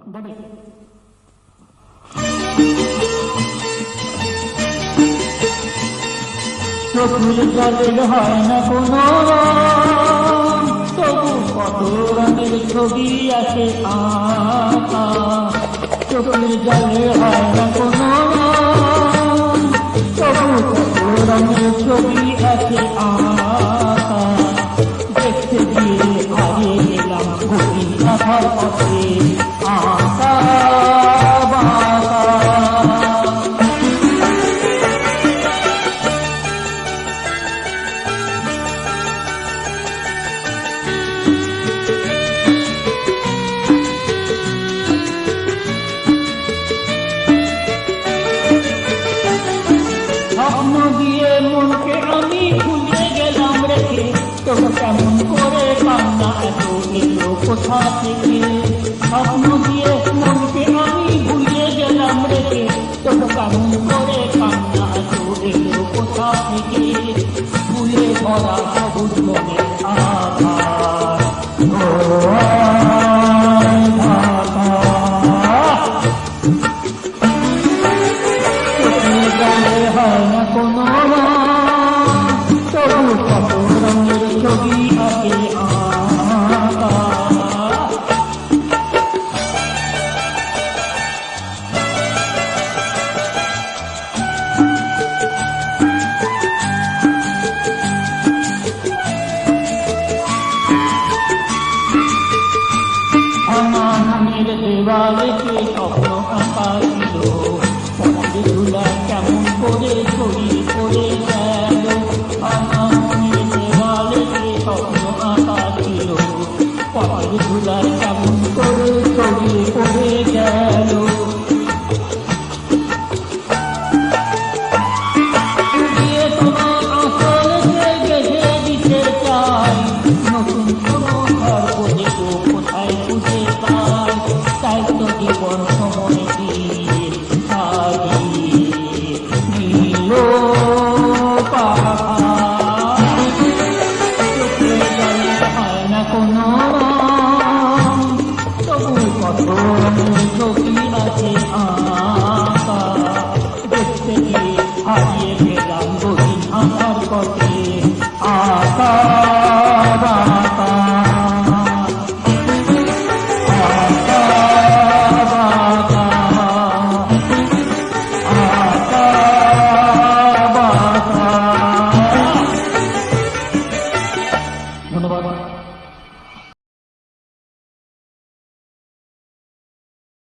চোখের জলের হয় না কোনো তবু কত রঙের ছবি আছে আঁকা। চোখের জলে হয় না কোনো তবু কত রঙের ছবি আছে আঁকা। দেখতে গিয়ে হারিয়ে গেলাম গভীর কাঁথার পথে আঁকা বাঁকা। স্বপ্ন দিয়ে মনকে আমি ভুলে গেলাম রেখে, তবু কেমন করে কান্না এত এলো কোথা থেকে। স্বপ্ন দিয়ে মনকে আমি ভুলে গেলাম রেখে, তবু কেমন করে কান্না এত এলো কোথা থেকে। ফুলে ভরা সবুজ মনের আধার হয় না কোনো তবু কত রঙের ছবি আছে আঁকা। আমার দেওয়ালেতে স্বপ্ন আঁকা ছিল, পথে ধুলা কেমন করে ছড়িয়ে পড়ে গেল। আমার দেওয়ালেতে স্বপ্ন আঁকা ছিল, পথে ধুলা কেমন করে ছড়িয়ে পড়ে গেল। তোমার আসলকে গেঁথে দিতে চাই, নতুন কোনো ঘর দেখো কোথায় খুঁজে পাই। তাই তো জীবন সময় দিয়ে নীল চোখে জলে হয় না কোনো তবু কত ছবি আছে